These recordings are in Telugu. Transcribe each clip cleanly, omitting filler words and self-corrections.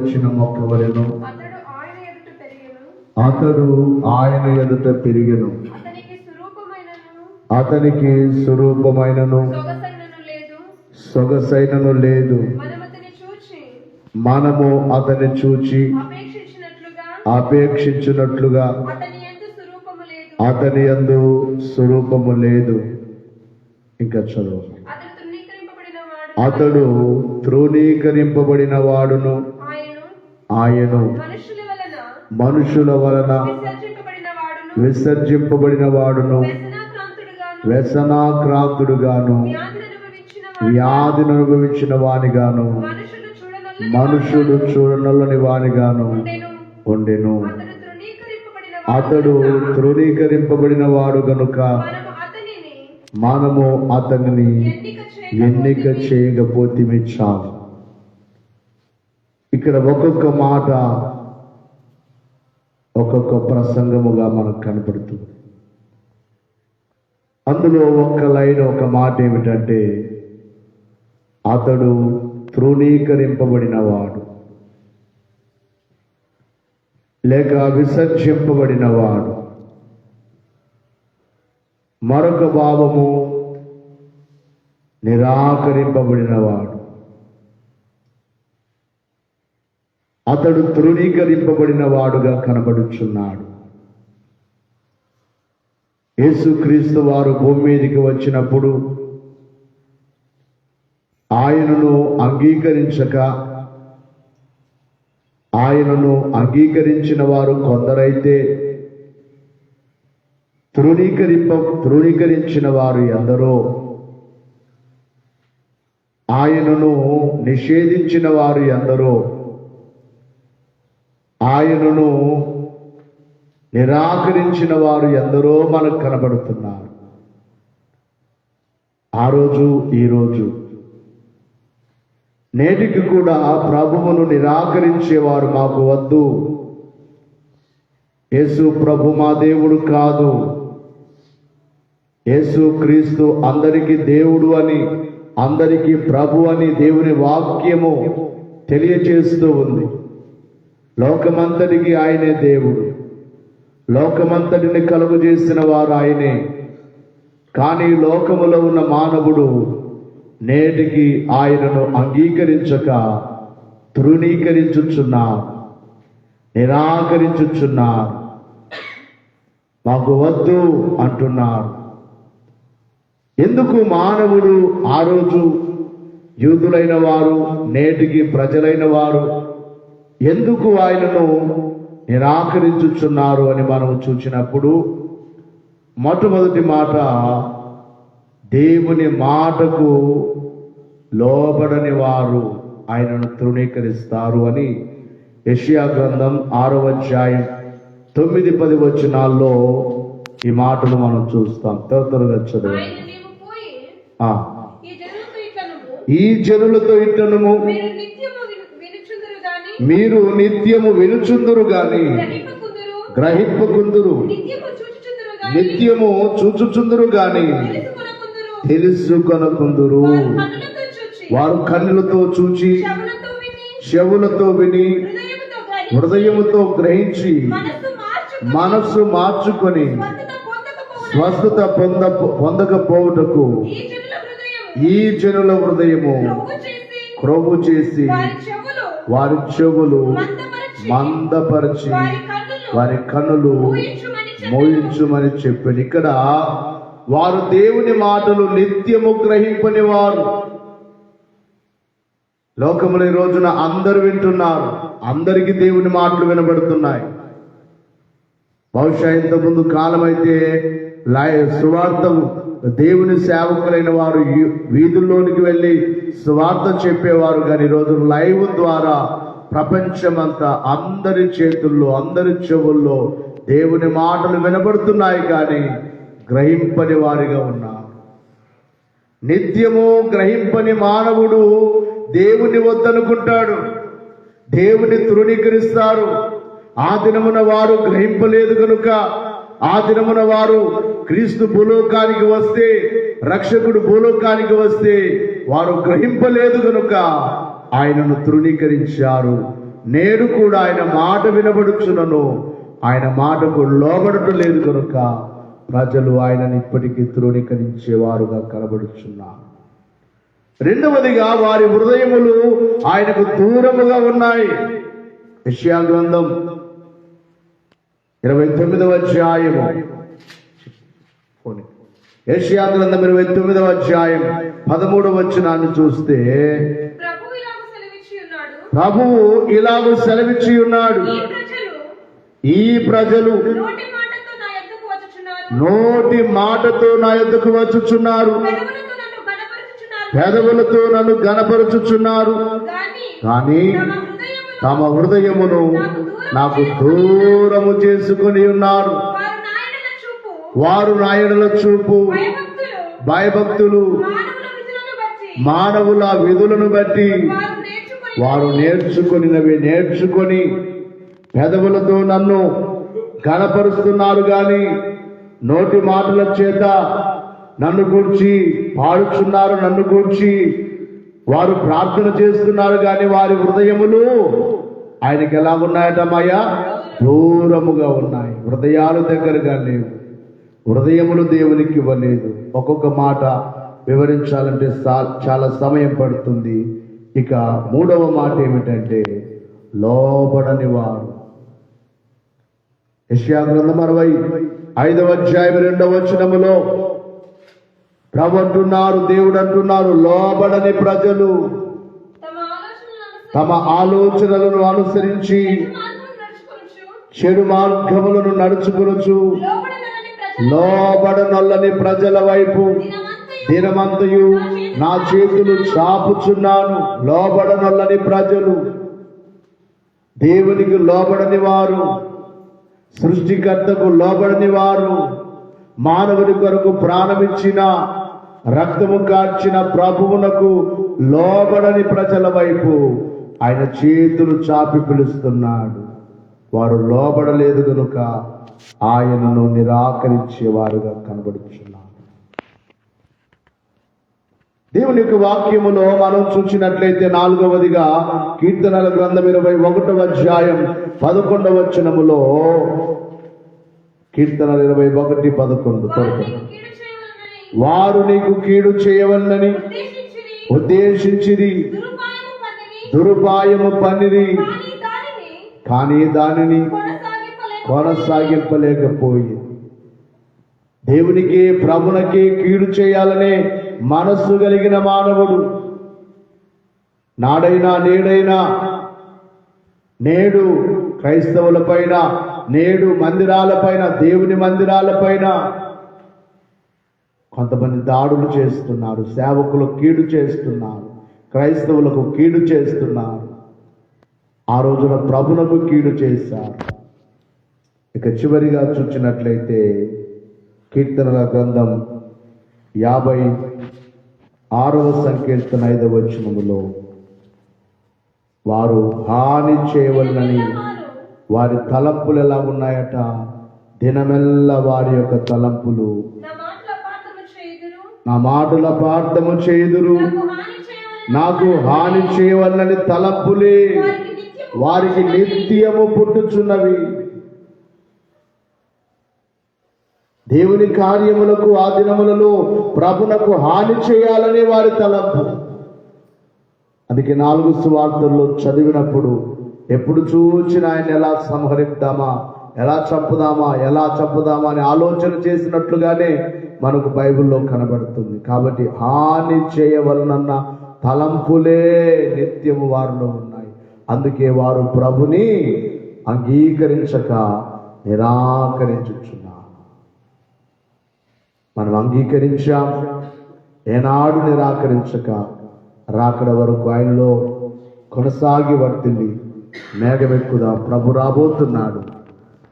వచ్చిన మొక్కవలెను. అతడు ఆయన ఎదుట పెరిగెను. అతనికి స్వరూపమైనను సొగసైనను లేదు. మనము అతని చూచి అపేక్షించినట్లుగా అతని యందు స్వరూపము లేదు. ఇంకా చదువు. అతడు తృణీకరింపబడిన వాడును, ఆయన మనుషుల వలన విసర్జింపబడిన వాడును, వ్యసనాక్రాంతుడుగాను, వ్యాధిని అనుభవించిన వానిగాను, మనుషుడు చూడనల్లని వానిగాను ఉండెను. అతడు తృణీకరింపబడిన వాడు గనుక మనము అతనిని ఎన్నిక చేయకపోతే చాలు. ఇక్కడ ఒక్కొక్క మాట ఒక్కొక్క ప్రసంగముగా మనకు కనపడుతుంది. అందులో ఒక్క లైన్, ఒక మాట ఏమిటంటే, అతడు తృణీకరింపబడిన వాడు లేక విసర్జింపబడిన వాడు. మరొక భావము నిరాకరింపబడిన వాడు. అతడు తృణీకరింపబడిన వాడుగా కనబడుచున్నాడు. యేసుక్రీస్తు వారు భూమి మీదకి వచ్చినప్పుడు ఆయనను అంగీకరించక, ఆయనను అంగీకరించిన వారు కొందరైతే తృణీకరించిన వారు ఎందరో, ఆయనను నిషేధించిన వారు ఎందరో, ఆయనను నిరాకరించిన వారు ఎందరో మనకు కనబడుతున్నారు. ఆ రోజు ఈ రోజు నేటికి కూడా ప్రభువును నిరాకరించేవారు మాకు వద్దు, యేసు ప్రభు మా దేవుడు కాదు, యేసు క్రీస్తు అందరికీ దేవుడు అని, అందరికీ ప్రభు అని దేవుని వాక్యము తెలియచేస్తూ ఉంది. లోకమంతటికి ఆయనే దేవుడు, లోకమంతటిని కలుగు చేసిన వారు ఆయనే. కానీ లోకములో ఉన్న మానవుడు నేటికి ఆయనను అంగీకరించక తృణీకరించుచున్నారు, నిరాకరించుచున్నారు, మాకు వద్దు అంటున్నారు. ఎందుకు మానవుడు ఆ రోజు యూదులైన వారు, నేటికి ప్రజలైన వారు ఎందుకు ఆయనను నిరాకరించుచున్నారు అని మనం చూసినప్పుడు, మొట్టమొదటి మాట, దేవుని మాటకు లోబడని వారు ఆయనను తృణీకరిస్తారు అని యెషయా గ్రంథం 6వ అధ్యాయం 9-10 వచనాల్లో ఈ మాటలు మనం చూస్తాం. త్వరగా చదవండి. ఈ జనులతో ఇట్లనుము, మీరు నిత్యము వినుచుందురు గాని గ్రహింపకుందురు, నిత్యము చూచుచుందురు గాని తెలుసుకొనకుందురు. వారు కన్నులతో చూచి, చెవులతో విని, హృదయముతో గ్రహించి, మనస్సు మార్చుకొని స్వస్థత పొందకపోవుటకు ఈ జనుల హృదయము క్రొవ్వు చేసి వారి చెవులు మందపరిచి వారి కన్నులు మోయించుమని చెప్పాడు. ఇక్కడ వారు దేవుని మాటలు నిత్యము గ్రహింపని వారు. లోకములో ఈ రోజున అందరూ వింటున్నారు, అందరికీ దేవుని మాటలు వినబడుతున్నాయి. బహుశా ఇంతకుముందు కాలం అయితే సువార్త, దేవుని సేవకులైన వారు వీధుల్లోనికి వెళ్ళి సువార్త చెప్పేవారు. కానీ ఈరోజు లైవ్ ద్వారా ప్రపంచమంతా అందరి చేతుల్లో, అందరి చెవుల్లో దేవుని మాటలు వినబడుతున్నాయి, కానీ గ్రహింపని వారిగా ఉన్నారు. నిత్యము గ్రహింపని మానవుడు దేవుని వద్దనుకుంటాడు, దేవుని తృణీకరిస్తారు. ఆ దినమున వారు గ్రహింపలేదు కనుక, ఆ దినమున వారు క్రీస్తు భూలోకానికి వస్తే, రక్షకుడు భూలోకానికి వస్తే వారు గ్రహింపలేదు కనుక ఆయనను తృణీకరించారు, నేడు కూడా ఆయన మాట వినబడుచున్నను, ఆయన మాటకు లోబడటం లేదు కనుక ప్రజలు ఆయనను ఇప్పటికీ తృణీకరించేవారుగా కనబడుచున్నారు. రెండవదిగా వారి హృదయములు ఆయనకు దూరముగా ఉన్నాయి. యెషయా గ్రంథం 29వ అధ్యాయము, యెషయా గ్రంథం 29వ అధ్యాయం 13వ వచనాన్ని చూస్తే ప్రభువు ఇలాగూ సెలవిచ్చి ఉన్నాడు, ఈ ప్రజలు నోటి మాటతో నా యొద్దకు వచ్చుచున్నారు, పెదవులతో నన్ను గణపరచుచున్నారు, కానీ తమ హృదయమును నాకు దూరము చేసుకొని ఉన్నారు. వారు నా యెడల చూపు భయభక్తులు మానవుల విధులను బట్టి వారు నేర్చుకొని పెదవులతో నన్ను గణపరుస్తున్నారు, గాని నోటి మాటల చేత నన్ను గూర్చి పాడుచున్నారు. నన్ను గూర్చి వారు ప్రార్థన చేస్తున్నారు, గాని వారి హృదయములు ఆయనకి ఎలా ఉన్నాయటమయ్యా? దూరముగా ఉన్నాయి. హృదయాలు దగ్గరగా లేవు, హృదయములు దేవునికి ఇవ్వలేదు. ఒక్కొక్క మాట వివరించాలంటే చాలా సమయం పడుతుంది. ఇక మూడవ మాట ఏమిటంటే లోబడని వారు. యెషయా గ్రంథం 65వ అధ్యాయం 2వ వచనములో ప్రభు అంటున్నారు, దేవుడు అంటున్నారు, లోబడని ప్రజలు తమ ఆలోచనలను అనుసరించి చెడు మార్గములను నడుచుకొనుచు లోబడనొల్లని ప్రజల వైపు దినమంతయు నా చేతులు చాపుచున్నాను. లోబడనొల్లని ప్రజలు, దేవునికి లోబడని వారు, సృష్టికర్తకు లోబడని వారు, మానవుని కొరకు ప్రాణమిచ్చిన రక్తము కార్చిన ప్రభువునకు లోబడని ప్రజల వైపు ఆయన చేతులు చాపి పిలుస్తున్నాడు. వారు లోబడలేదు కనుక ఆయనను నిరాకరించేవారుగా కనబడుచున్నారు. దేవుని యొక్క వాక్యములో మనం చూసినట్లయితే 4వదిగా కీర్తనల గ్రంథం 21వ అధ్యాయం 11వ వచనములో, కీర్తనలు 21:11 వారు నీకు కీడు చేయవలనని ఉద్దేశించిరి, దురుపాయము పన్నిరి, కానీ దానిని కొనసాగింపలేకపోయింది. దేవునికి ప్రభునకి కీడు చేయాలనే మనస్సు కలిగిన మానవుడు నాడైనా నేడైనా, నేడు క్రైస్తవుల పైన, నేడు మందిరాలపైన, దేవుని మందిరాలపైన కొంతమంది దాడులు చేస్తున్నారు. సేవకులకు కీడు చేస్తున్నారు, క్రైస్తవులకు కీడు చేస్తున్నారు. ఆ రోజున ప్రభునకు కీడు చేశారు. ఇక చివరిగా చూచినట్లయితే కీర్తనల గ్రంథం 56వ సంకీర్తన 5వ వచనములో, వారు హాని చేయవలనని వారి తలంపులు ఎలా ఉన్నాయట? దినమెల్లా వారి యొక్క తలంపులు నా మాటల పార్థము చేయుదురు, నాకు హాని చేయవలనని తలంపులే వారికి నిత్యము పుట్టుచున్నవి. దేవుని కార్యములకు ఆ దినములలో ప్రభునకు హాని చేయాలనే వారి తలంపు. అందుకే 4 సువార్తల్లో చదివినప్పుడు ఎప్పుడు చూచిన ఆయన ఎలా సంహరిద్దామా, ఎలా చంపుదామా అని ఆలోచన చేసినట్లుగానే మనకు బైబిల్లో కనబడుతుంది. కాబట్టి హాని చేయవలనన్న తలంపులే నిత్యము వారిలో ఉన్నాయి. అందుకే వారు ప్రభుని అంగీకరించక నిరాకరించుచున్నారు. మనం అంగీకరించాం, ఏనాడు నిరాకరించక రాకడ వరకు ఆయనలో కొనసాగి వర్తిల్లి మేఘమెక్కుదాం. ప్రభు రాబోతున్నాడు,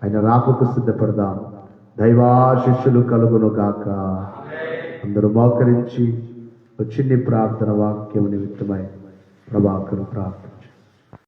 ఆయన రాకకు సిద్ధపడదాం. దైవాశిష్యులు కలుగును గాక. అందరూ మోకరించి చిన్ని ప్రార్థన వాక్యం నిమిత్తమై ప్రభాకరు ప్రార్థన.